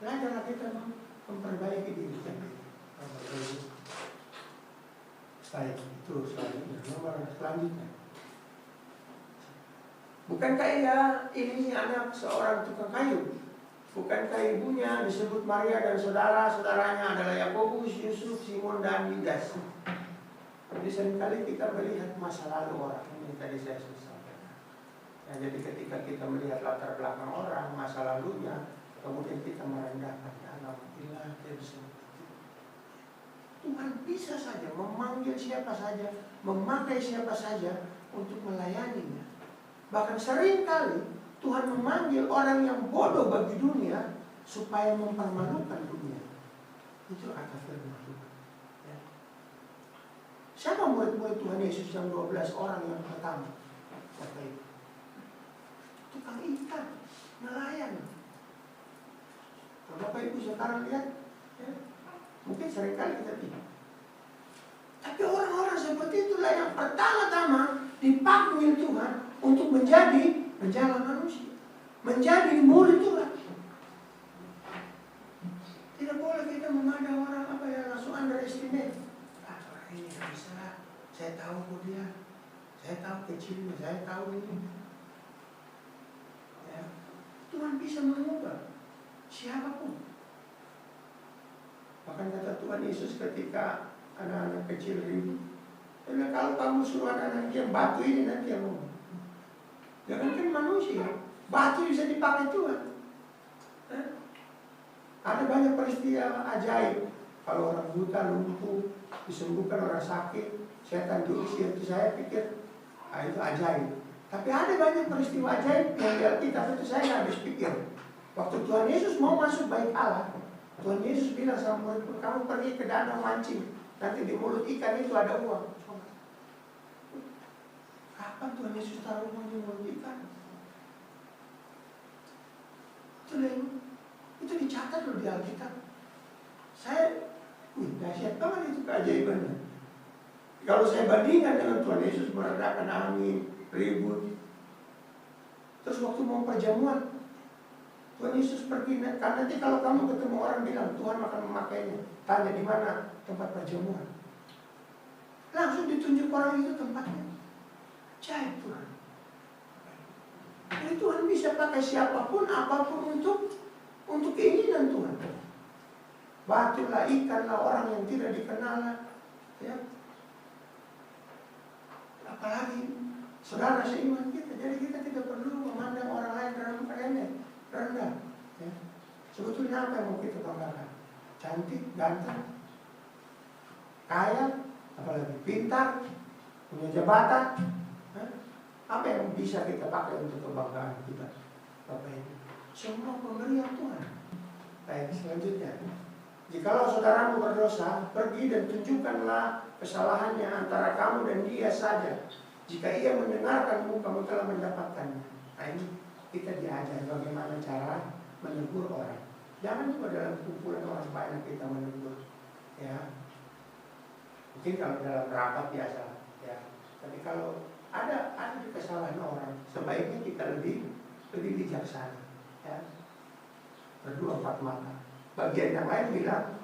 Belajarlah kita memperbaiki diri kita. Baik, itu selanjutnya. Nomor selanjutnya. Bukankah ini anak seorang tukang kayu? Bukankah ibunya disebut Maria dan saudara-saudaranya adalah Yakobus, Yusuf, Simon, dan Yudas? Jadi seringkali kita melihat masa lalu orang. Ini tadi saya sampaikan. Ya, jadi ketika kita melihat latar belakang orang, masa lalunya, kemudian kita merendahkan. Alhamdulillah, dia bisa. Tuhan bisa saja memanggil siapa saja, memakai siapa saja untuk melayaninya. Bahkan seringkali Tuhan memanggil orang yang bodoh bagi dunia supaya mempermalukan dunia. Itu kata firman Tuhan. Ya. Siapa murid-murid Tuhan Yesus yang 12 orang yang pertama? Siapa itu? Tukang ikan, nelayan. Kalau Bapak Ibu sekarang lihat, ya, mungkin seringkali kita tidak. Tapi orang-orang seperti itulah yang pertama-tama dipanggil Tuhan untuk menjadi penjala manusia, menjadi murid Tuhan. Tidak boleh kita memandang orang apa yang langsung underestimate. Orang ini yang bisa, saya tahu kok dia, saya tahu kecilnya, saya tahu ini. Ya. Tuhan bisa mengubah siapapun. Bahkan kata Tuhan Yesus ketika anak-anak kecil ribut, dia bilang kalau kamu suruh anak-anak yang batu ini nanti yang ngomong. Jangankan manusia, batu bisa dipakai Tuhan. Ada banyak peristiwa ajaib. Kalau orang buta lumpuh, disembuhkan orang sakit, setan diusir, itu saya pikir itu ajaib. Tapi ada banyak peristiwa ajaib yang di Alkitab itu saya nggak habis pikir. Waktu Tuhan Yesus mau masuk bait Allah, Tuhan Yesus bilang sama murid, kamu pergi ke danau mancing, nanti di mulut ikan itu ada uang. Kapan Tuhan Yesus taruh uang di mulut ikan? Itu dicatat loh di Alkitab. Saya, dahsyat banget itu keajaibannya. Kalau saya bandingkan dengan Tuhan Yesus meredakan angin, ribut. Terus waktu mau perjamuan, Tuhan Yesus pergi, karena nanti kalau kamu ketemu orang bilang Tuhan akan memakainya, tanya di mana tempat perjamuan. Langsung ditunjuk orang itu tempatnya. Ajaib Tuhan. Jadi Tuhan bisa pakai siapapun, apapun untuk keinginan Tuhan. Batulah, ikanlah, orang yang tidak dikenal, ya. Apalagi saudara seiman kita. Jadi kita tidak perlu memandang orang lain rendah. Ya. Sebetulnya apa yang mau kita banggakan? cantik, ganteng, kaya, apalagi pintar, punya jabatan. Apa yang bisa kita pakai untuk kebanggaan kita? Bapak Ibu, semua pemberian Tuhan. Baik, selanjutnya, jikalau saudaramu berdosa, pergi dan tunjukkanlah kesalahannya antara kamu dan dia saja. Jika ia mendengarkanmu, kamu telah mendapatkannya. Nah, ini kita diajar bagaimana cara menegur orang. Jangan juga dalam kumpulan orang banyak kita menegur, ya. Mungkin kalau dalam rapat biasa, ya. Tapi kalau ada kesalahan orang, sebaiknya kita lebih bijaksana, ya. Berdua 4 mata. Bagian yang lain bilang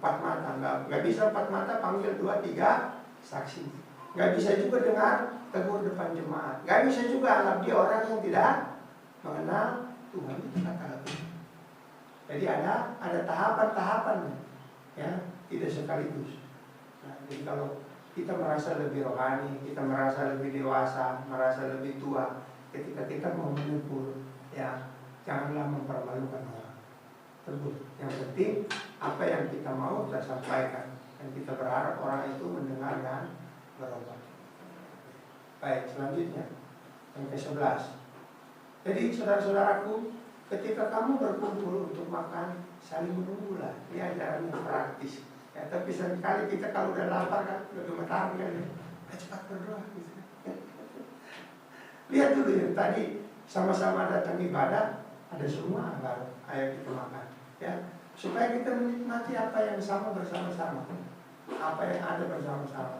4 mata, nggak bisa 4 mata panggil 2, 3 saksi. Nggak bisa juga dengar tegur depan jemaat. Nggak bisa juga anggap dia orang yang tidak mengenal Tuhan, itu kata lagi. Jadi ada tahapan-tahapan, ya, tidak sekaligus. Nah, jadi kalau kita merasa lebih rohani, kita merasa lebih dewasa, merasa lebih tua, ketika kita mau menegur, ya, janganlah mempermalukan orang. Tegur. Yang penting apa yang kita mau kita sampaikan, dan kita berharap orang itu mendengar dan berubah. Baik, selanjutnya yang ke-11. Jadi saudara-saudaraku, ketika kamu berkumpul untuk makan, saling menunggulah. Ini ajaran yang praktis. Ya, tapi seringkali kita kalau udah lapar kan, udah gemetar kan, cepat berdoa gitu. Lihat dulu yang tadi sama-sama datang ibadah, ada semua baru ayo kita makan, ya, supaya kita menikmati apa yang sama bersama-sama, apa yang ada bersama-sama.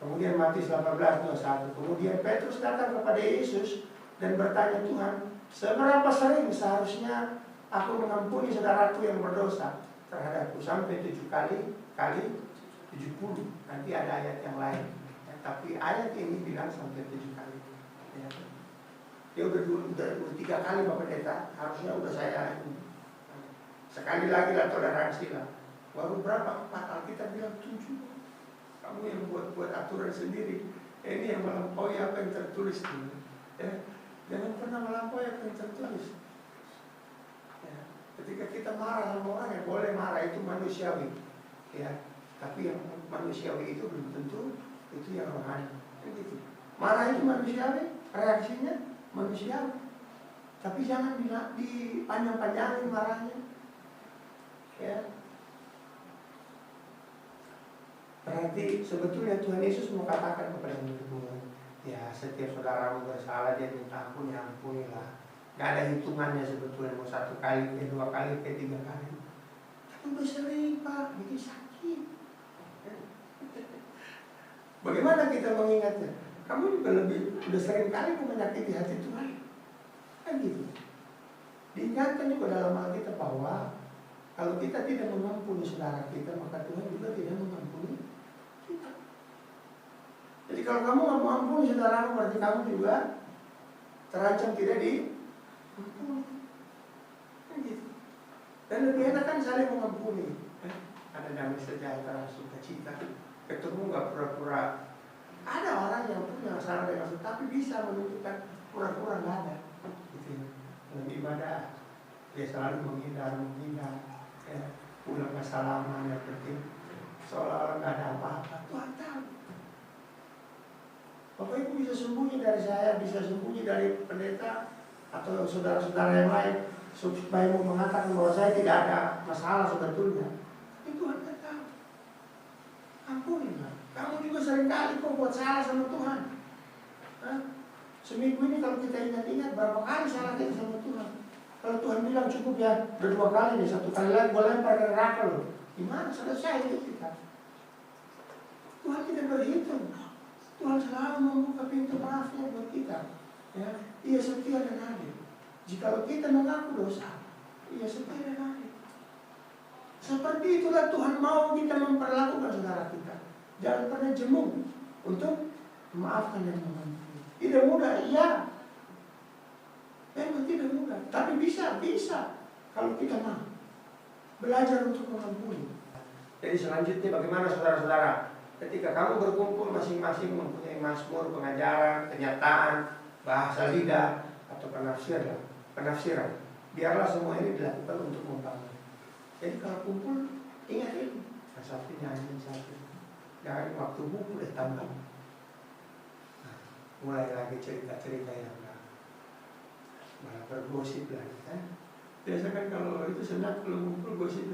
Kemudian Matius 18:21. Kemudian Petrus datang kepada Yesus dan bertanya, Tuhan, seberapa sering seharusnya aku mengampuni saudaraku yang berdosa terhadapku? Sampai 7 kali 70. Nanti ada ayat yang lain, ya, tapi ayat ini bilang sampai 7 kali, ya. Dia udah 3 kali Bapak Pendeta, harusnya udah saya sekali lagi lah, toleransi lah. Baru berapa? 4, Alkitab bilang 7. Kamu yang buat aturan sendiri. Ini yang melampaui apa yang tertulis ini, ya. Jangan pernah melampaui apa yang tertulis, ya. Ketika kita marah sama orang, ya boleh marah, itu manusiawi, ya. Tapi yang manusiawi itu belum tentu itu yang rohani, gitu. Marah itu manusiawi, reaksinya manusiawi. Tapi jangan dipanjang-panjangin marahnya, ya. Berarti sebetulnya Tuhan Yesus mau katakan kepada murid-murid, ya, setiap saudaramu bersalah dia minta ampun, ya ampunilah. Gak ada hitungannya sebetulnya, mau 1 kali, 2 kali, 3 kali. Tapi udah sering Pak, bikin sakit. Bagaimana kita mengingatnya? Kamu juga udah sering kali menyakiti hati Tuhan, kan gitu. Diingatkan juga dalam Alkitab bahwa kalau kita tidak mengampuni saudara kita, maka Tuhan juga tidak mengampuni kita. Jadi kalau kamu nggak mengampuni saudaramu, berarti kamu juga terancam tidak diampuni, kan gitu. Dan lebih enak kan saling mengampuni. Ada damai sejahtera, sukacita. Ketemu nggak pura-pura. Ada orang yang punya salah dengan saudara, tapi bisa menunjukkan pura-pura nggak ada. Gitu. Dalam ibadah dia selalu menghindar, ya, pulang ke salaman, yang penting seolah-olah nggak ada apa-apa. Tuhan tahu. Bapak Ibu bisa sembunyi dari saya, bisa sembunyi dari pendeta atau saudara-saudara yang lain, supaya mau mengatakan bahwa saya tidak ada masalah sebetulnya. Tapi Tuhan kan tahu. Ampunilah. Kamu juga seringkali kok buat salah sama Tuhan. Hah? Seminggu ini kalau kita ingat-ingat berapa kali salah kita sama Tuhan. Kalau Tuhan bilang cukup ya, udah 2 kali nih, 1 kali lagi boleh lempar ke neraka loh. Gimana selesai itu kita? Tuhan tidak berhitung. Tuhan selalu membuka pintu maafnya buat kita, ya. Ia setia dan adil. Jikalau kita mengaku dosa, Ia setia dan adil. Seperti itulah Tuhan mau kita memperlakukan saudara kita. Jangan pernah jemu untuk memaafkan dan mengampuni. Tidak mudah, iya. Memang tidak mudah, tapi bisa kalau kita mau belajar untuk mengampuni. Jadi selanjutnya bagaimana saudara-saudara? Ketika kamu berkumpul masing-masing mempunyai mazmur, pengajaran, kenyataan, bahasa lidah atau penafsiran, biarlah semua ini dilakukan untuk membangun. Jadi kalau kumpul, ingat ini. Satu nyanyi, satu. Jangan waktu buku udah tambah. Nah, mulai lagi cerita-cerita yang malah bergosip lagi kan. Biasa kan kalau itu senang kalau ngumpul gosip.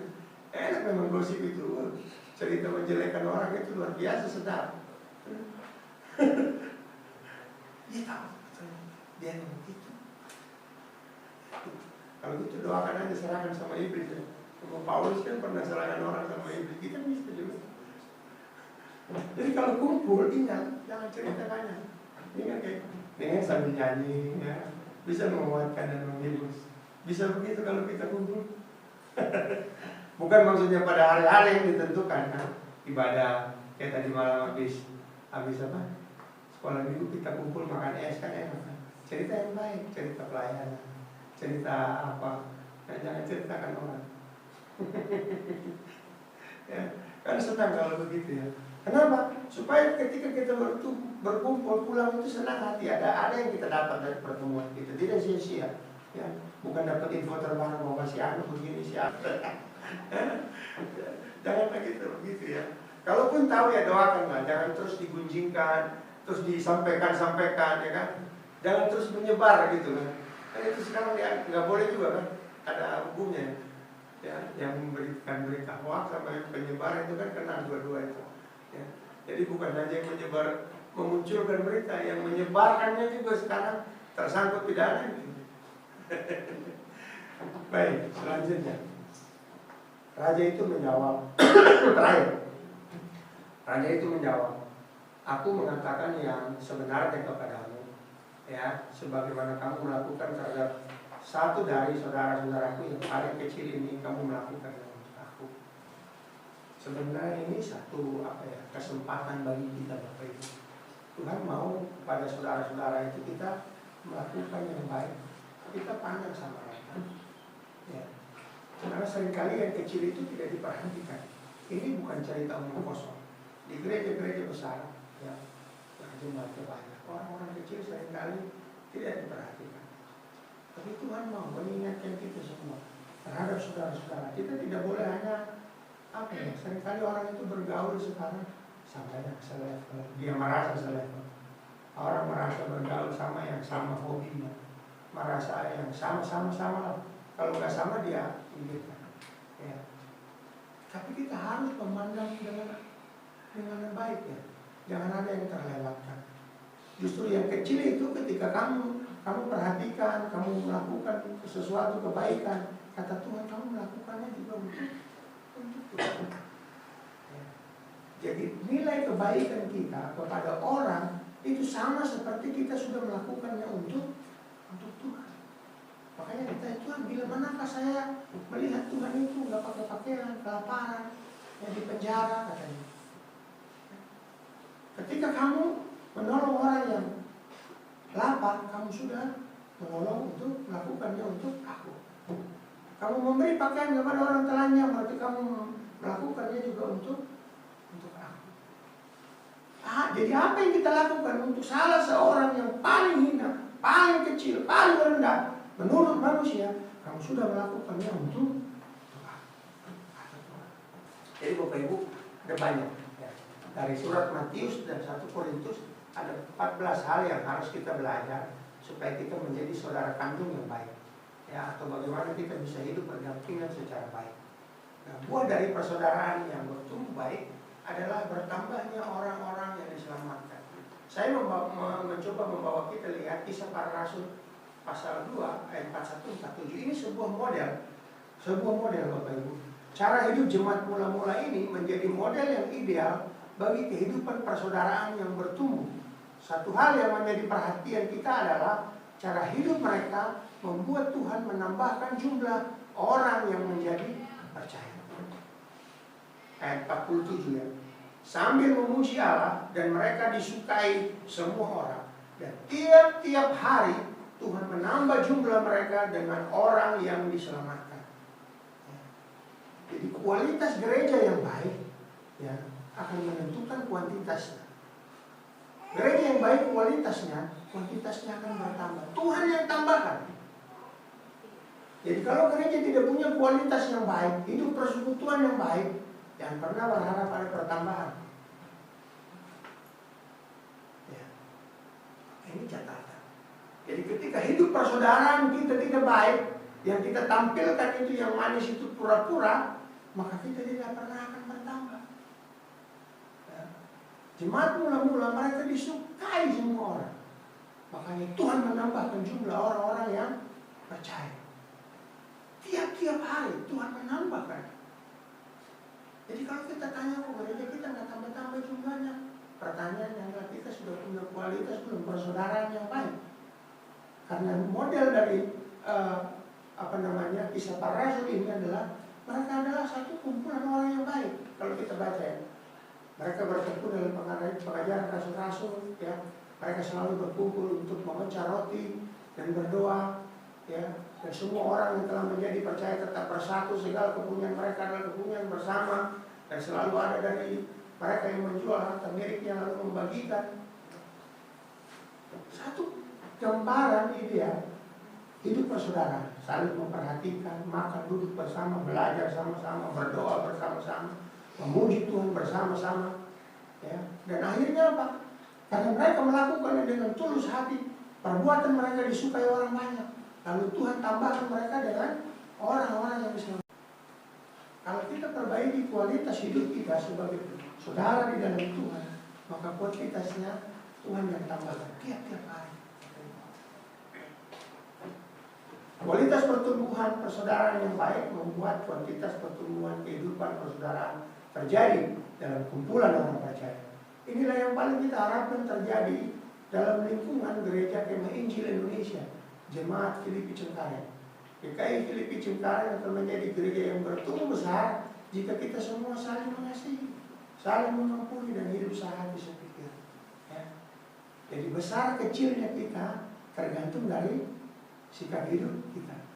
Enak memang gosip itu. Cerita menjelekan orang itu luar biasa sedap. Dia tahu, dia yang begitu. Kalau gitu doakan aja, serahkan sama iblis ya. Sama Paulus kan pernah serahkan orang sama iblis, kita bisa juga. Jadi kalau kumpul ingat, jangan cerita banyak. Ingat kayak sambil nyanyi ya. Bisa menguatkan dan menghibur. Bisa begitu kalau kita kumpul. Bukan maksudnya pada hari-hari yang ditentukan kan? Ibadah kayak tadi malam habis apa? Sekolah minggu kita kumpul makan es kan enak kan? Cerita yang baik, cerita pelayanan, cerita apa? Dan jangan ceritakan orang. Ya, kan senang kalau begitu ya. Kenapa? Supaya ketika kita berkumpul pulang itu senang hati. Ada yang kita dapat dari pertemuan kita, tidak sia-sia. Ya, bukan dapat info terbaru bahwa si anu begini si anu. Jangan begitu ya. Kalaupun tahu ya doakanlah, jangan terus digunjingkan, terus disampaikan ya kan. Jangan terus menyebar gitu kan. Kan itu sekarang ya nggak boleh juga kan. Ada hukumnya. Ya, yang memberikan berita hoax sama yang penyebar itu kan kena dua-dua itu. Ya. Jadi bukan hanya yang menyebar memunculkan berita, yang menyebarkannya juga sekarang tersangkut pidana. Baik, selanjutnya. Raja itu menjawab, terakhir. Raja itu menjawab, aku mengatakan yang sebenarnya kepadamu, ya, sebagaimana kamu melakukan terhadap satu dari saudara-saudaraku yang paling kecil ini, kamu melakukan untuk aku. Sebenarnya ini satu kesempatan bagi kita Bapak Ibu. Tuhan mau pada saudara-saudara itu kita melakukan yang baik. Kita pandang sama mereka. Ya. Karena seringkali yang kecil itu tidak diperhatikan. Ini bukan cerita omong kosong. Di gereja-gereja besar, ya, yang jumlahnya banyak, orang-orang kecil seringkali tidak diperhatikan. Tapi Tuhan mau mengingatkan kita semua terhadap saudara-saudara. Kita tidak boleh hanya seringkali orang itu bergaul sekarang sama yang selevel. Dia merasa selevel. Orang merasa bergaul sama yang sama hobinya, merasa yang sama lah. Kalau nggak sama dia ingatkan. Ya. Tapi kita harus memandang dengan baik ya. Jangan ada yang terlewatkan. Justru yang kecil itu ketika kamu perhatikan, kamu melakukan sesuatu kebaikan, kata Tuhan kamu melakukannya juga untuk Tuhan. Ya. Jadi nilai kebaikan kita kepada orang itu sama seperti kita sudah melakukannya untuk Tuhan. Makanya kita Tuhan bila manakah saya melihat Tuhan itu nggak pakai pakaian, kelaparan, yang di penjara katanya. Ketika kamu menolong orang yang lapar, kamu sudah menolong untuk melakukannya untuk aku. Kamu memberi pakaian kepada orang telanjang, berarti kamu melakukannya juga untuk aku. Jadi apa yang kita lakukan untuk salah seorang yang paling hina, paling kecil, paling rendah menurut manusia, kamu sudah melakukannya untuk aku. Jadi Bapak Ibu ada banyak. Dari surat Matius dan 1 Korintus ada 14 hal yang harus kita belajar supaya kita menjadi saudara kandung yang baik, ya, atau bagaimana kita bisa hidup berdampingan secara baik. Nah, buah dari persaudaraan yang bertumbuh baik adalah bertambahnya orang-orang yang diselamatkan. Saya mencoba membawa kita lihat Kisah Para Rasul pasal 2 ayat 41-47. Ini sebuah model Bapak Ibu. Cara hidup jemaat mula-mula ini menjadi model yang ideal bagi kehidupan persaudaraan yang bertumbuh. Satu hal yang menjadi perhatian kita adalah cara hidup mereka membuat Tuhan menambahkan jumlah orang yang menjadi percaya. Ayat 47 ya. Sambil memuji Allah dan mereka disukai semua orang. Dan tiap-tiap hari Tuhan menambah jumlah mereka dengan orang yang diselamatkan. Jadi kualitas gereja yang baik ya akan menentukan kuantitasnya. Gereja yang baik kuantitasnya akan bertambah. Tuhan yang tambahkan. Jadi kalau gereja tidak punya kualitas yang baik, hidup persekutuan yang baik, jangan pernah berharap ada pertambahan. Ya. Ini catatan. Jadi ketika hidup persaudaraan kita tidak baik, yang kita tampilkan itu yang manis itu pura-pura, maka kita tidak pernah akan bertambah. Ya. Jemaat mula-mula mereka disukai semua orang. Makanya Tuhan menambahkan jumlah orang-orang yang percaya. Tiap-tiap hari Tuhan menambahkan. Jadi kalau kita tanya ke gereja kita nggak tambah-tambah jumlahnya, pertanyaannya adalah kita sudah punya kualitas belum persaudaraan yang baik. Karena model dari Kisah Para Rasul ini adalah mereka adalah satu kumpulan orang yang baik. Kalau kita baca ya, mereka bertemu dalam pengajaran rasul-rasul, ya. Mereka selalu berkumpul untuk memecah roti dan berdoa, ya. Dan semua orang yang telah menjadi percaya tetap bersatu, segala kepunyaan mereka adalah kepunyaan bersama, dan selalu ada dari mereka yang menjual harta miliknya lalu membagikan. Satu gambaran ideal hidup persaudaraan, saling memperhatikan, makan, duduk bersama, belajar sama-sama, berdoa bersama-sama, memuji Tuhan bersama-sama, ya. Dan akhirnya apa? Karena mereka melakukannya dengan tulus hati, perbuatan mereka disukai orang banyak. Lalu Tuhan tambahkan mereka dengan orang-orang yang bisa. Kalau kita perbaiki kualitas hidup kita sebagai saudara di dalam Tuhan, maka kualitasnya Tuhan yang tambahkan tiap-tiap hari. Kualitas pertumbuhan persaudaraan yang baik membuat kuantitas pertumbuhan kehidupan persaudaraan terjadi dalam kumpulan orang percaya. Inilah yang paling kita harapkan terjadi dalam lingkungan Gereja Kemah Injil Indonesia, Jemaat Filipi Cengkareng. GKI Filipi Cengkareng akan menjadi gereja yang bertumbuh besar jika kita semua saling mengasihi, saling mengampuni dan hidup sehati sepikir. Ya. Jadi besar kecilnya kita tergantung dari sikap hidup kita.